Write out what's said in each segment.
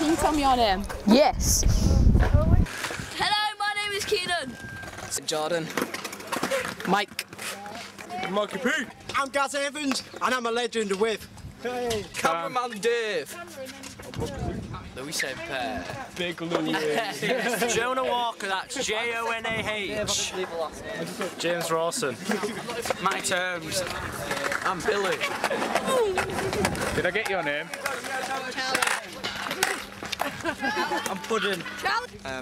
Can you tell me your name? Yes. Hello, my name is Keenan. Jordan. Mike. Mikey P. I'm Gaz Evans, and I'm a legend with. Hey. Cameraman Dave. Louis St. Pierre. Big Louis. Jonah Walker, that's J-O-N-A-H. James Rawson. Mike Terms. I'm Billy. Did I get your name? I'm Puddin.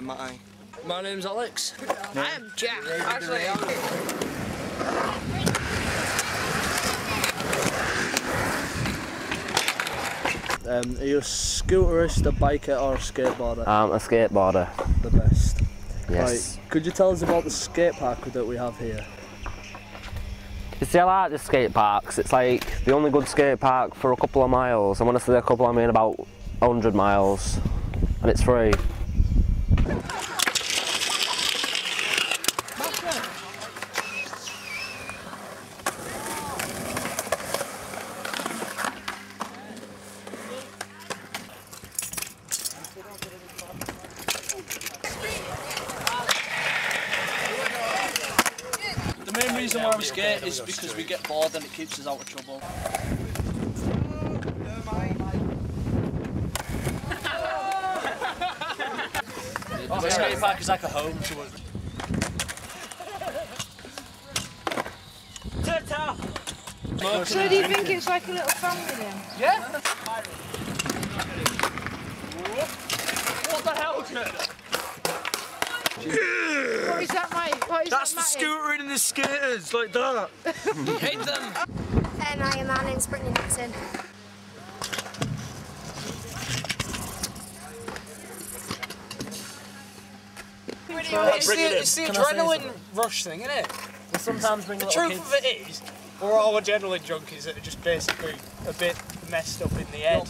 Matty. My name's Alex. I am Jack. Actually, Are you a scooterist, a biker or a skateboarder? I'm a skateboarder. The best. Yes. Right, could you tell us about the skate park that we have here? You see, I like the skate parks. It's like the only good skate park for a couple of miles. And when I say a couple, I mean about 100 miles. And it's free. the main reason why we skate is because we get bored and it keeps us out of trouble. The skate park is like a home to us. So do you think it's like a little family then? Yeah? What the hell? What is that, mate? What is That's that, the scootering and the skaters, like that. Hate them. I am Anne in Sprinting Nixon. It's the adrenaline rush thing, isn't it? We sometimes bring The truth of it is, we're all adrenaline junkies that are just basically a bit messed up in the head.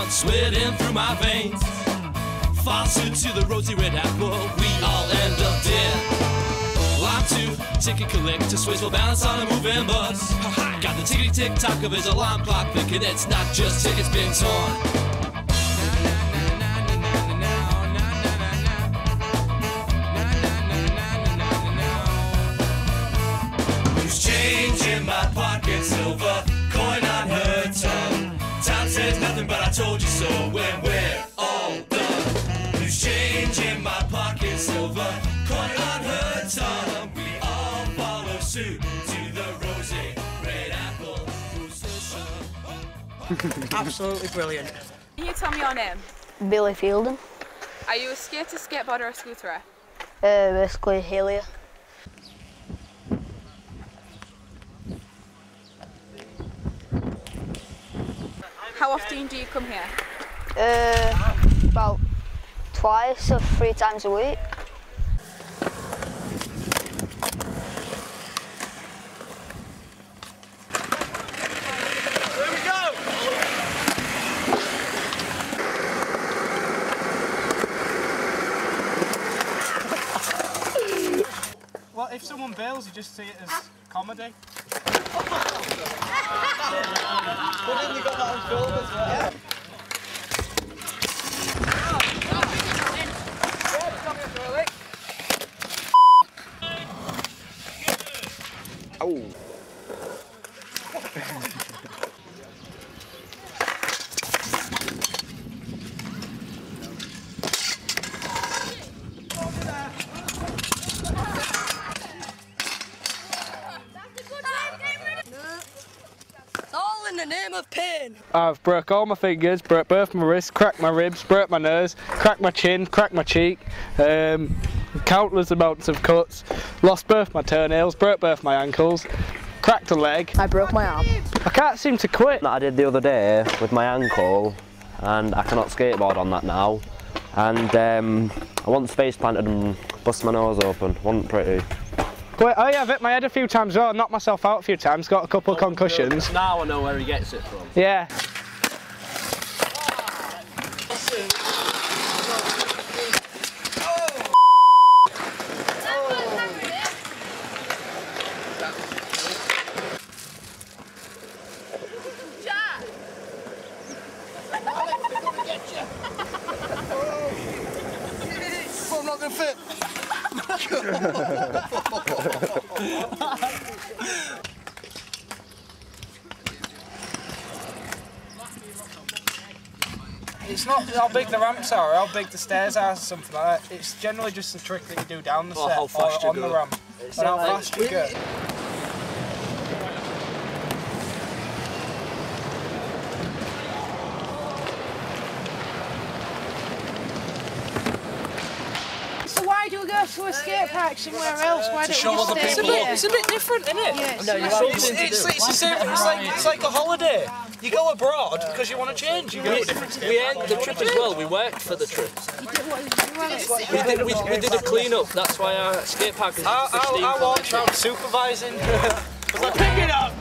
Sweating through my veins, falsehood to the rosy red apple, we all end up dead. Line 2, ticket collector, sways will balance on a moving bus. Got the tickety tick tock of his alarm clock thinking it's not just tickets being torn. Loose change in my pocket, silver coin on her tongue. Time says nothing, but I told you so when we're all done. Loose change in my pocket, silver coin on her tongue. We all follow suit to the rosy red apple position. Absolutely brilliant. Can you tell me your name? Billy Fielding. Are you a skater, skateboarder or scooterer? Basically Helia. How often do you come here? About twice or 3 times a week. There we go! Well, if someone bails, you just see it as comedy. But then you got that on film as well. Oh. scream of pain. I've broke all my fingers, broke both my wrists, cracked my ribs, broke my nose, cracked my chin, cracked my cheek, countless amounts of cuts, lost both my toenails, broke both my ankles, cracked a leg. I broke my arm. I can't seem to quit. That I did the other day with my ankle, and I cannot skateboard on that now. And I once face planted and bust my nose open. Wasn't pretty. Quit. Oh yeah, I've hit my head a few times as well, knocked myself out a few times, got a couple of concussions. Now I know where he gets it from. Yeah. I'm not going to fit. It's not how big the ramps are or how big the stairs are or something like that. It's generally just the trick that you do down the set how fast or on you the go. ramp. And how fast you go. So why do we go to a skate park somewhere else? Why don't show we just other stay people. here? It's a bit different, isn't it? Yeah, It's the same. It's like a holiday. You go abroad because you want to change. You go to different We earned the trip as well. We worked for the trip. We did a clean up. That's why our skate park is pristine. I walked around supervising. I was like, pick it up.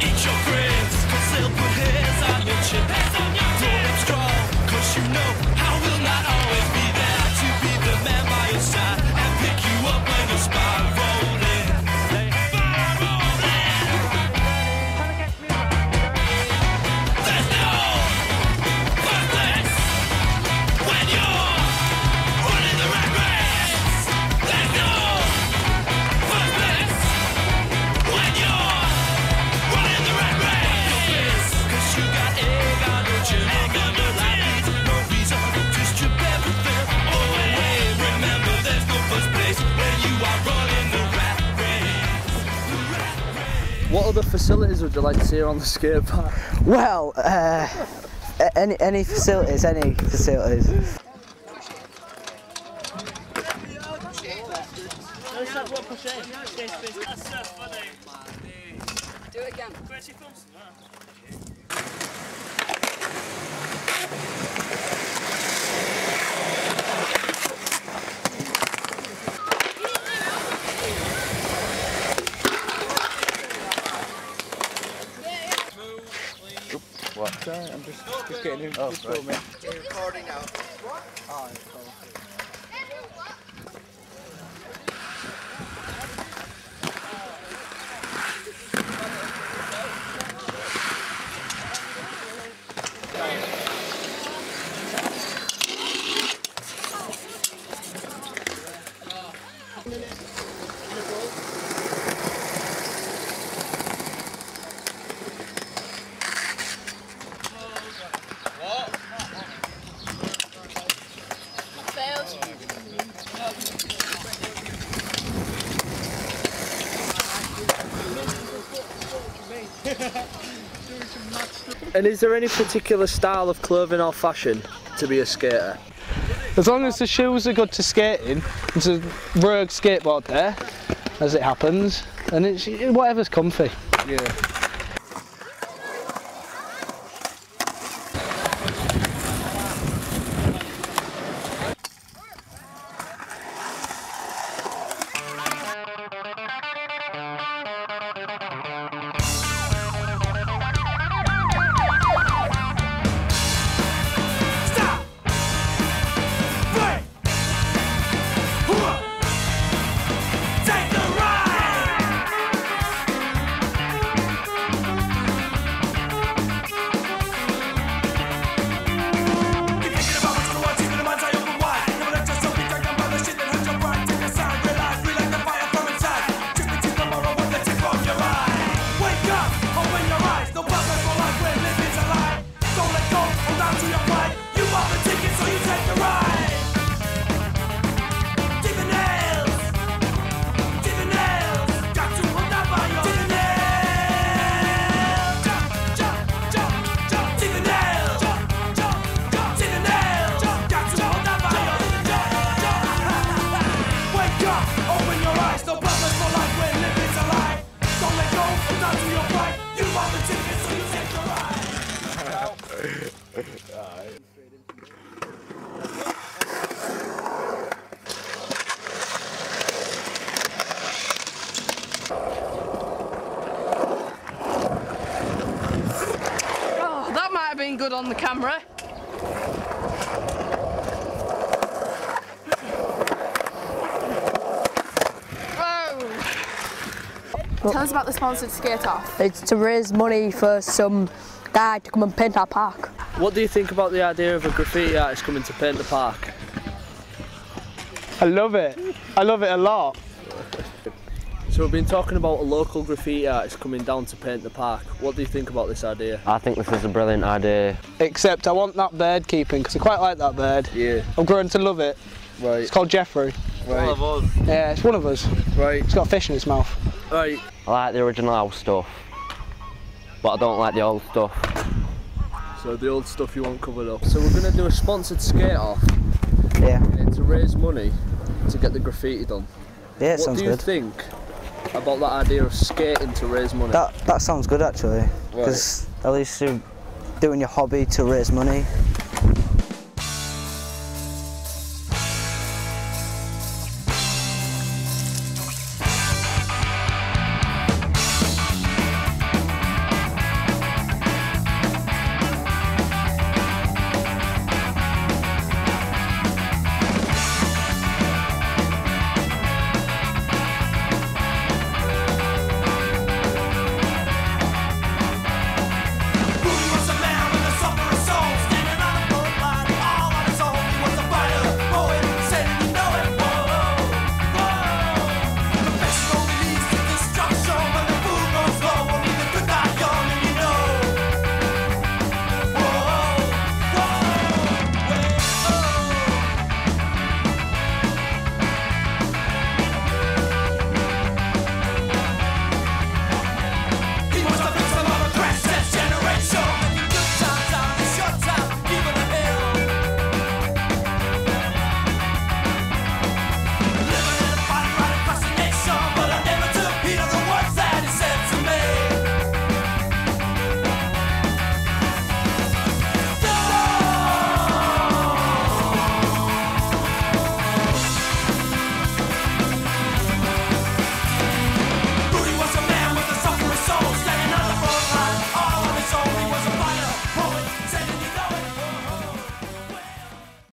Eat your grins, 'cause they'll put hairs on your chin. Hold up strong, 'cause you know I will not always be there to be the man by your side and pick you up when you're spiraling. There's no purpose when you're running the rat race. There's no purpose when you're running the rat race. 'Cause you got egg on your chin, remember life needs no reason to strip everything away. Remember there's no first place when you are running the rat race. What other facilities would you like to see on the skate park? Well, any facilities, Do it again. What? Sorry, I'm just getting in. Oh, right. You're recording now. Oh, And is there any particular style of clothing or fashion to be a skater? As long as the shoes are good to skating, there's a rogue skateboard there, as it happens, and it's whatever's comfy. Yeah. Take the ride! on the camera. Whoa. Tell us about the sponsored skate off. It's to raise money for some guy to come and paint our park. What do you think about the idea of a graffiti artist coming to paint the park? I love it. I love it a lot. So we've been talking about a local graffiti artist coming down to paint the park. What do you think about this idea? I think this is a brilliant idea. Except I want that bird keeping, because I quite like that bird. Yeah. I'm growing to love it. Right. It's called Jeffrey. Right. One of us. Yeah, it's one of us. Right. It's got a fish in its mouth. Right. I like the original house stuff, but I don't like the old stuff. So the old stuff you want covered up. So we're going to do a sponsored skate off. Yeah. To raise money to get the graffiti done. Yeah, it what sounds do you good. think about that idea of skating to raise money? That sounds good actually, because at least you're doing your hobby to raise money.